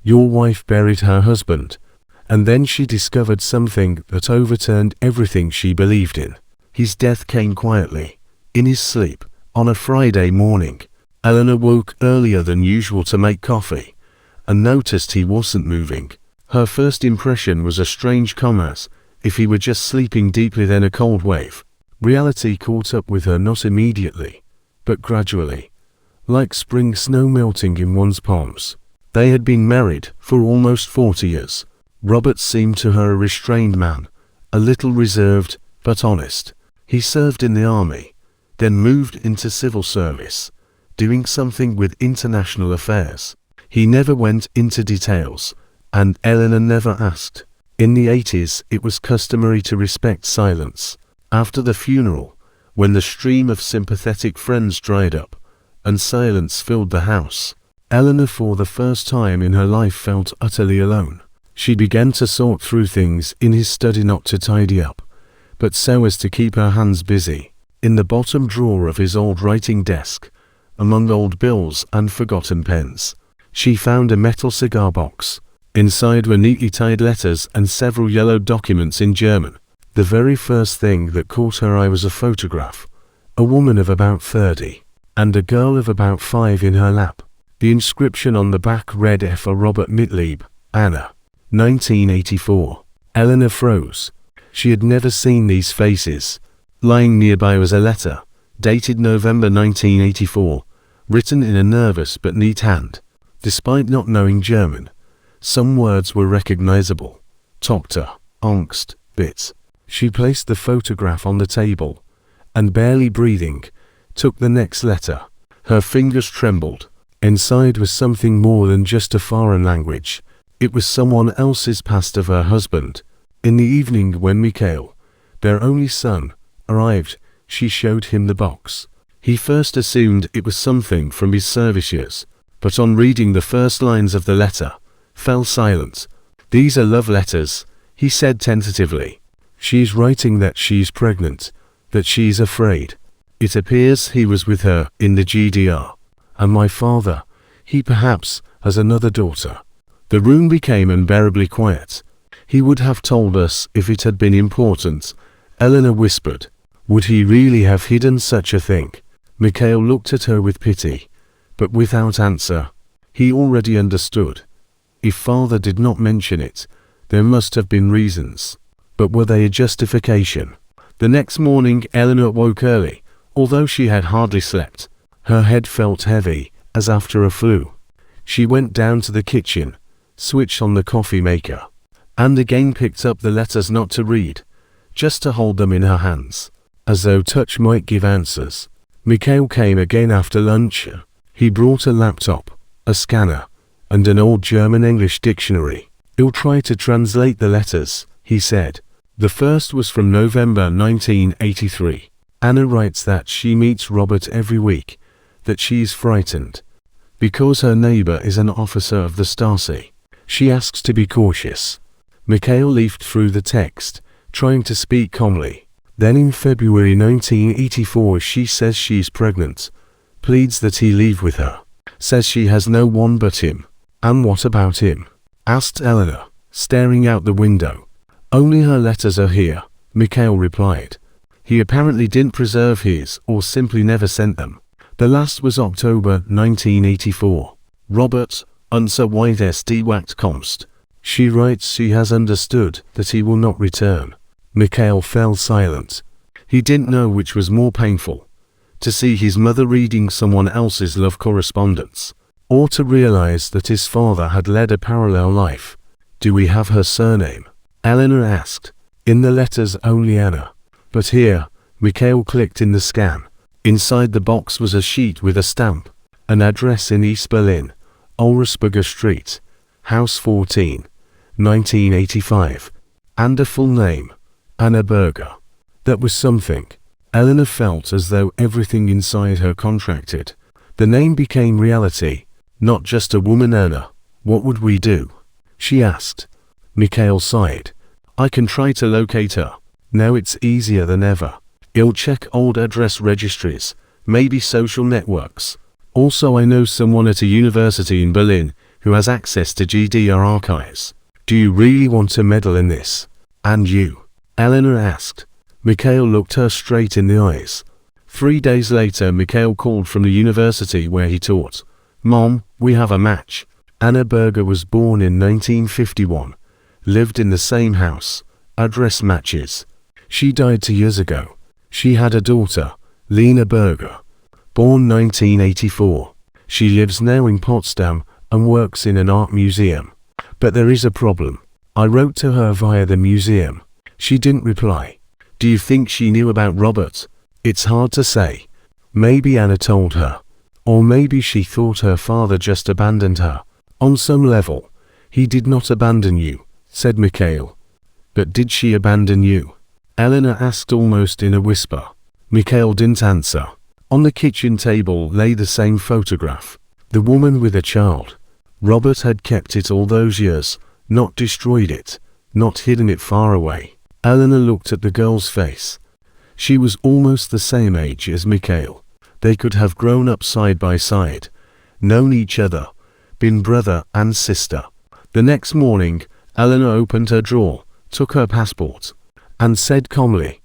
Your wife buried her husband, and then she discovered something that overturned everything she believed in. His death came quietly, in his sleep, on a Friday morning. Elena woke earlier than usual to make coffee, and noticed he wasn't moving. Her first impression was a strange comment, if he were just sleeping deeply then a cold wave. Reality caught up with her, not immediately, but gradually, like spring snow melting in one's palms. They had been married for almost 40 years. Robert seemed to her a restrained man, a little reserved, but honest. He served in the army, then moved into civil service, doing something with international affairs. He never went into details, and Elena never asked. In the 80s, it was customary to respect silence. After the funeral, when the stream of sympathetic friends dried up, and silence filled the house, Elena for the first time in her life felt utterly alone. She began to sort through things in his study, not to tidy up, but so as to keep her hands busy. In the bottom drawer of his old writing desk, among old bills and forgotten pens, she found a metal cigar box. Inside were neatly tied letters and several yellow documents in German. The very first thing that caught her eye was a photograph, a woman of about 30, and a girl of about 5 in her lap. The inscription on the back read F. for Robert Mitlieb, Anna, 1984. Elena froze. She had never seen these faces. Lying nearby was a letter, dated November 1984, written in a nervous but neat hand. Despite not knowing German, some words were recognizable. Tochter, Angst, Bit. She placed the photograph on the table, and barely breathing, took the next letter. Her fingers trembled. Inside was something more than just a foreign language. It was someone else's past of her husband. In the evening when Mikhail, their only son, arrived, she showed him the box. He first assumed it was something from his service years, but on reading the first lines of the letter, fell silent. "These are love letters," he said tentatively. "She's writing that she's pregnant, that she's afraid. It appears he was with her in the GDR. And my father, he perhaps has another daughter." The room became unbearably quiet. "He would have told us if it had been important," Elena whispered. Would he really have hidden such a thing? Mikhail looked at her with pity, but without answer. He already understood. If father did not mention it, there must have been reasons. But were they a justification? The next morning Elena woke early, although she had hardly slept. Her head felt heavy, as after a flu. She went down to the kitchen, switched on the coffee maker, and again picked up the letters, not to read, just to hold them in her hands, as though touch might give answers. Mikhail came again after lunch. He brought a laptop, a scanner, and an old German-English dictionary. "He'll try to translate the letters," he said. The first was from November 1983. Anna writes that she meets Robert every week, that she's frightened, because her neighbor is an officer of the Stasi. She asks to be cautious. Mikhail leafed through the text, trying to speak calmly. Then in February 1984 she says she's pregnant, pleads that he leave with her, says she has no one but him. "And what about him?" asked Elena, staring out the window. "Only her letters are here," Mikhail replied. He apparently didn't preserve his, or simply never sent them. The last was October 1984. "Robert, unser White Wacht kommst." She writes she has understood that he will not return. Mikhail fell silent. He didn't know which was more painful, to see his mother reading someone else's love correspondence, or to realize that his father had led a parallel life. "Do we have her surname?" Elena asked. "In the letters only Anna. But here," Mikhail clicked in the scan. Inside the box was a sheet with a stamp, an address in East Berlin, Ulrisburger Street, House 14, 1985, and a full name, Anna Berger. That was something. Elena felt as though everything inside her contracted. The name became reality, not just a woman. "Anna, what would we do?" she asked. Mikhail sighed. "I can try to locate her. Now it's easier than ever. I'll check old address registries, maybe social networks. Also I know someone at a university in Berlin who has access to GDR archives. Do you really want to meddle in this? And you? Elena asked. Mikhail looked her straight in the eyes. 3 days later, Mikhail called from the university where he taught. Mom, we have a match. Anna Berger was born in 1951. Lived in the same house. Address matches. She died 2 years ago. She had a daughter, Lena Berger. Born 1984. She lives now in Potsdam and works in an art museum. But there is a problem. I wrote to her via the museum. She didn't reply. Do you think she knew about Robert? It's hard to say. Maybe Anna told her. Or maybe she thought her father just abandoned her. On some level, he did not abandon you, said Mikhail. But did she abandon you? Elena asked almost in a whisper. Mikhail didn't answer. On the kitchen table lay the same photograph. The woman with a child. Robert had kept it all those years, not destroyed it, not hidden it far away. Elena looked at the girl's face. She was almost the same age as Mikhail. They could have grown up side by side, known each other, been brother and sister. The next morning, Elena opened her drawer, took her passport, and said calmly,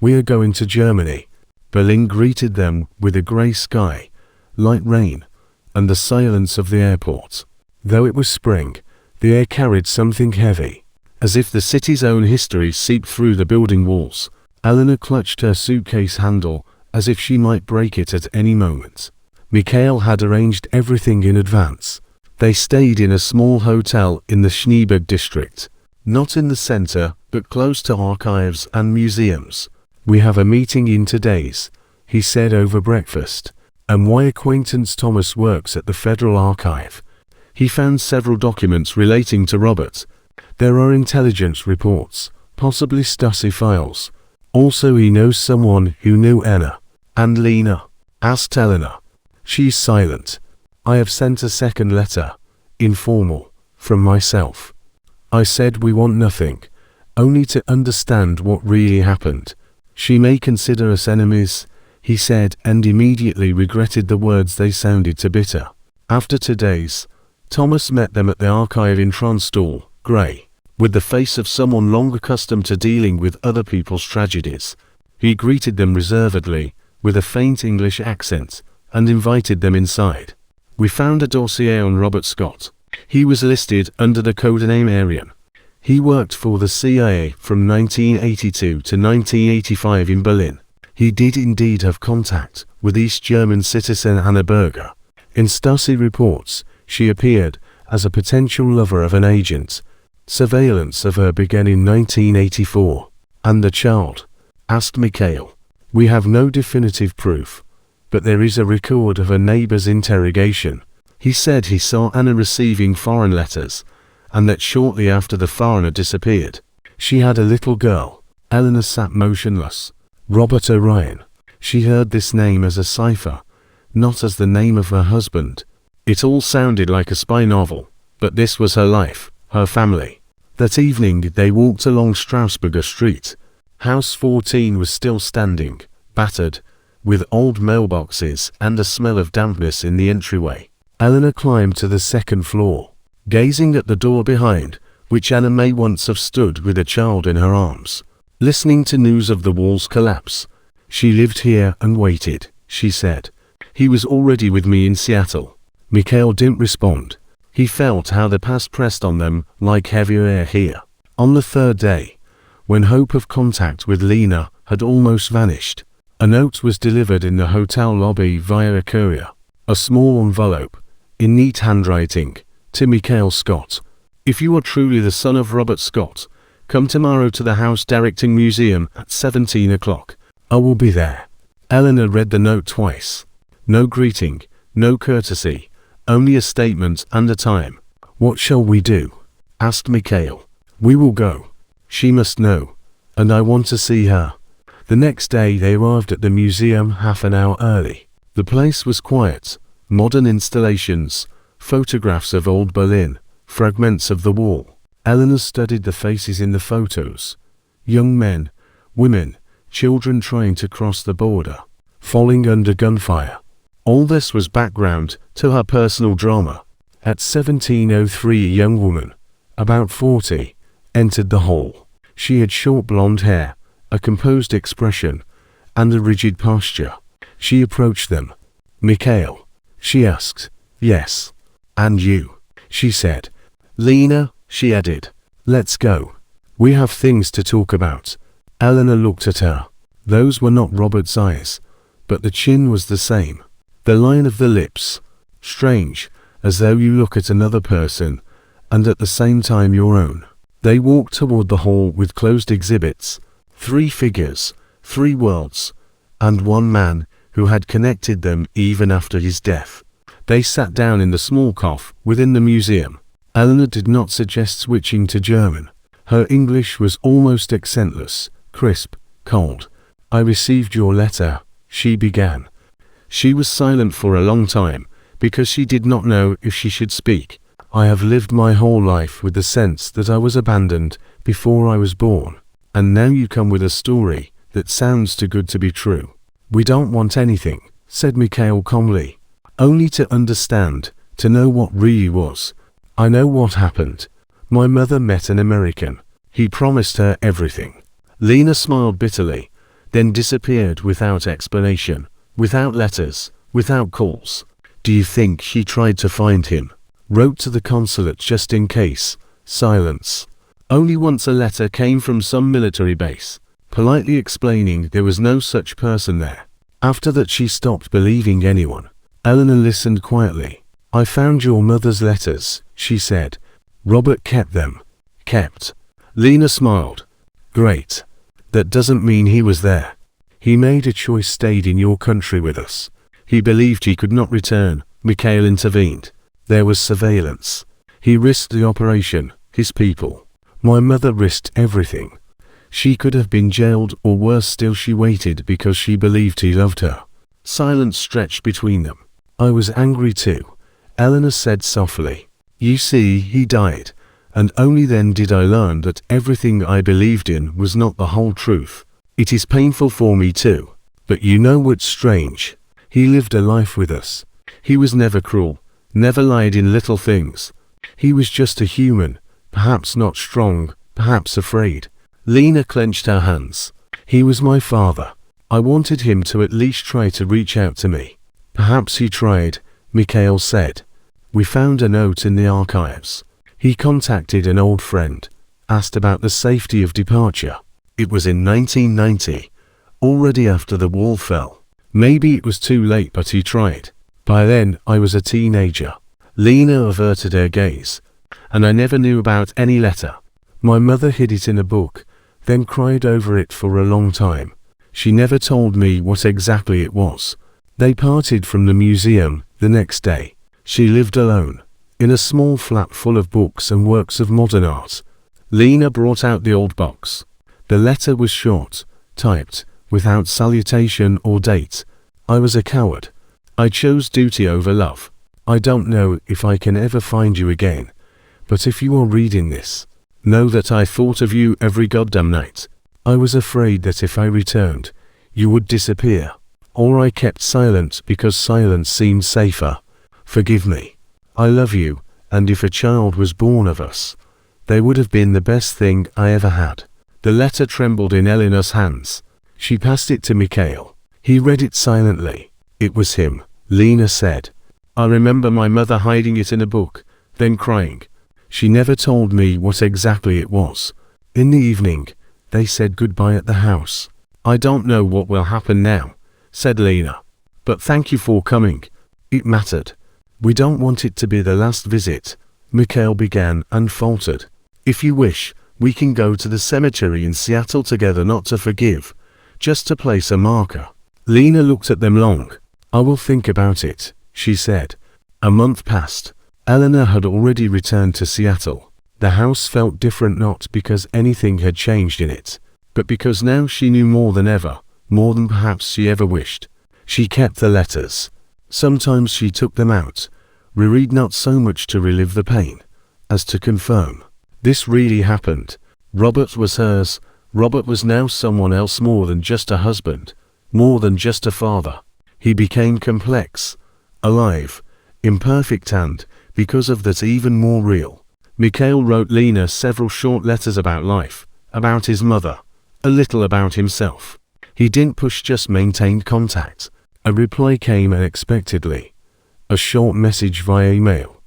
"We are going to Germany." Berlin greeted them with a grey sky, light rain, and the silence of the airport. Though it was spring, the air carried something heavy, as if the city's own history seeped through the building walls. Elena clutched her suitcase handle as if she might break it at any moment. Mikhail had arranged everything in advance. They stayed in a small hotel in the Schneeberg district, not in the center, but close to archives and museums. "We have a meeting in 2 days," he said over breakfast, "and my acquaintance Thomas works at the Federal Archive. He found several documents relating to Robert. There are intelligence reports, possibly Stasi files. Also he knows someone who knew Anna." "And Lena?" asked Elena. "She's silent. I have sent a second letter, informal, from myself. I said we want nothing, only to understand what really happened. She may consider us enemies," he said, and immediately regretted the words. They sounded too bitter. After 2 days, Thomas met them at the archive in Tronstal, grey, with the face of someone long accustomed to dealing with other people's tragedies. He greeted them reservedly, with a faint English accent, and invited them inside. "We found a dossier on Robert Scott. He was listed under the codename Aryan. He worked for the CIA from 1982 to 1985 in Berlin. He did indeed have contact with East German citizen Anna Berger. In Stasi reports, she appeared as a potential lover of an agent. Surveillance of her began in 1984. "And the child?" asked Mikhail. "We have no definitive proof, but there is a record of a neighbor's interrogation. He said he saw Anna receiving foreign letters, and that shortly after the foreigner disappeared, she had a little girl." Elena sat motionless. Robert Orion. She heard this name as a cipher, not as the name of her husband. It all sounded like a spy novel, but this was her life, her family. That evening they walked along Strausberger Street. House 14 was still standing, battered, with old mailboxes and a smell of dampness in the entryway. Elena climbed to the second floor, gazing at the door behind, which Anna may once have stood with a child in her arms, listening to news of the wall's collapse. "She lived here and waited," she said. "He was already with me in Seattle." Mikhail didn't respond. He felt how the past pressed on them like heavier air here. On the 3rd day, when hope of contact with Lena had almost vanished, a note was delivered in the hotel lobby via a courier. A small envelope, in neat handwriting, to Mikhail Scott. "If you are truly the son of Robert Scott, come tomorrow to the House Directing Museum at 17 o'clock. I will be there." Elena read the note twice. No greeting, no courtesy, only a statement and a time. "What shall we do?" asked Mikhail. "We will go. She must know, and I want to see her." The next day they arrived at the museum half an hour early. The place was quiet, modern installations, photographs of old Berlin, fragments of the wall. Elena studied the faces in the photos. Young men, women, children trying to cross the border, falling under gunfire. All this was background to her personal drama. At 17:03 a young woman, about 40, entered the hall. She had short blonde hair, a composed expression, and a rigid posture. She approached them. "Mikhail?" she asked. "Yes." "And you?" she said. "Lena," she added. "Let's go. We have things to talk about." Elena looked at her. Those were not Robert's eyes, but the chin was the same. The line of the lips. Strange, as though you look at another person, and at the same time your own. They walked toward the hall with closed exhibits. 3 figures, 3 worlds, and 1 man who had connected them even after his death. They sat down in the small cough within the museum. Elena did not suggest switching to German. Her English was almost accentless, crisp, cold. "I received your letter," she began. She was silent for a long time, because she did not know if she should speak. "I have lived my whole life with the sense that I was abandoned before I was born. And now you come with a story that sounds too good to be true." "We don't want anything," said Mikhail calmly. "Only to understand, to know what really was. I know what happened. My mother met an American. He promised her everything." Lena smiled bitterly, then disappeared without explanation, without letters, without calls. "Do you think she tried to find him? Wrote to the consulate just in case?" Silence. Only once a letter came from some military base, politely explaining there was no such person there. After that she stopped believing anyone. Elena listened quietly. "I found your mother's letters," she said. "Robert kept them." "Kept?" Lena smiled. "Great. That doesn't mean he was there. He made a choice, stayed in your country with us. He believed he could not return." Mikhail intervened. "There was surveillance. He risked the operation, his people. My mother risked everything. She could have been jailed, or worse still, she waited because she believed he loved her." Silence stretched between them. "I was angry too," Elena said softly. "You see, he died, and only then did I learn that everything I believed in was not the whole truth. It is painful for me too. But you know what's strange? He lived a life with us. He was never cruel, never lied in little things. He was just a human, perhaps not strong, perhaps afraid." Lena clenched her hands. "He was my father. I wanted him to at least try to reach out to me." "Perhaps he tried," Mikhail said. "We found a note in the archives. He contacted an old friend, asked about the safety of departure. It was in 1990, already after the wall fell. Maybe it was too late, but he tried. By then, I was a teenager." Lena averted her gaze. "And I never knew about any letter. My mother hid it in a book, then cried over it for a long time. She never told me what exactly it was." They parted from the museum the next day. She lived alone, in a small flat full of books and works of modern art. Lena brought out the old box. The letter was short, typed, without salutation or date. "I was a coward. I chose duty over love. I don't know if I can ever find you again, but if you are reading this, know that I thought of you every goddamn night. I was afraid that if I returned, you would disappear. Or I kept silent because silence seemed safer. Forgive me. I love you, and if a child was born of us, they would have been the best thing I ever had." The letter trembled in Elena's hands. She passed it to Mikhail. He read it silently. "It was him," Lena said. "I remember my mother hiding it in a book, then crying. She never told me what exactly it was. In the evening, they said goodbye at the house." "I don't know what will happen now," said Lena. "But thank you for coming. It mattered." "We don't want it to be the last visit," Mikhail began and faltered. "If you wish, we can go to the cemetery in Seattle together, not to forgive, just to place a marker." Lena looked at them long. "I will think about it," she said. A month passed. Elena had already returned to Seattle. The house felt different, not because anything had changed in it, but because now she knew more than ever, more than perhaps she ever wished. She kept the letters. Sometimes she took them out, reread, not so much to relive the pain, as to confirm. This really happened. Robert was hers. Robert was now someone else, more than just a husband, more than just a father. He became complex, alive, imperfect, and, Because of that, even more real. Mikhail wrote Lena several short letters about life, about his mother, a little about himself. He didn't push, just maintained contact. A reply came unexpectedly. A short message via email.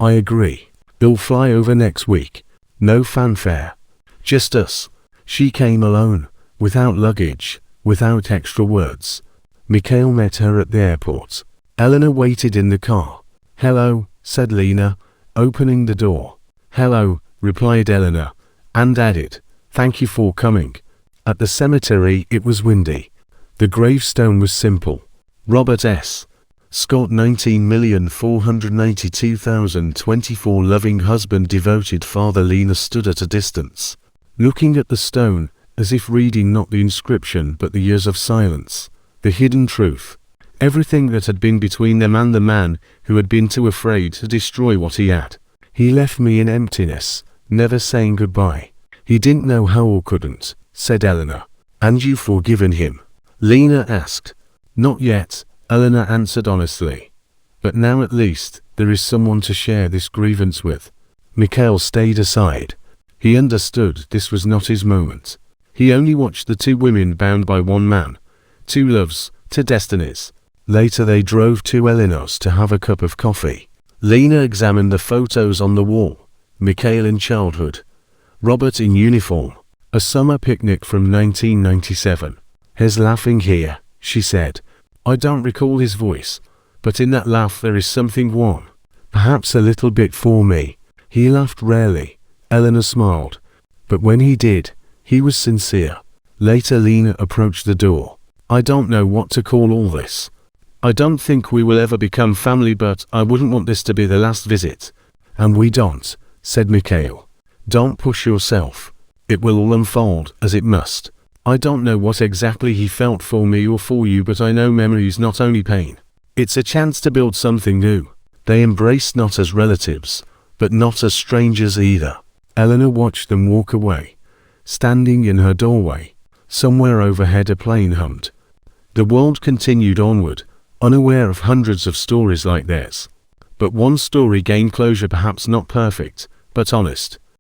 I agree. We'll fly over next week. No fanfare. Just us. She came alone, without luggage, without extra words. Mikhail met her at the airport. Elena waited in the car. Hello, said Lena, opening the door. Hello, replied Elena, and added, thank you for coming. At the cemetery it was windy. The gravestone was simple. Robert S. Scott, 19,492,024, loving husband, devoted father. Lena stood at a distance, looking at the stone, as if reading not the inscription but the years of silence, the hidden truth, everything that had been between them and the man who had been too afraid to destroy what he had. He left me in emptiness, never saying goodbye. He didn't know how or couldn't, said Elena. And you've forgiven him? Lena asked. Not yet, Elena answered honestly. But now at least there is someone to share this grievance with. Mikhail stayed aside. He understood this was not his moment. He only watched the two women bound by one man, two loves, two destinies. Later they drove to Elena's to have a cup of coffee. Lena examined the photos on the wall. Mikhail in childhood. Robert in uniform. A summer picnic from 1997. He's laughing here, she said. I don't recall his voice, but in that laugh there is something warm. Perhaps a little bit for me. He laughed rarely. Elena smiled. But when he did, he was sincere. Later Lena approached the door. I don't know what to call all this. I don't think we will ever become family, but I wouldn't want this to be the last visit. And we don't, said Mikhail. Don't push yourself. It will all unfold as it must. I don't know what exactly he felt for me or for you, but I know memory is not only pain. It's a chance to build something new. They embraced not as relatives, but not as strangers either. Elena watched them walk away. Standing in her doorway, somewhere overhead a plane hummed. The world continued onward, unaware of hundreds of stories like theirs. But one story gained closure, perhaps not perfect, but honest.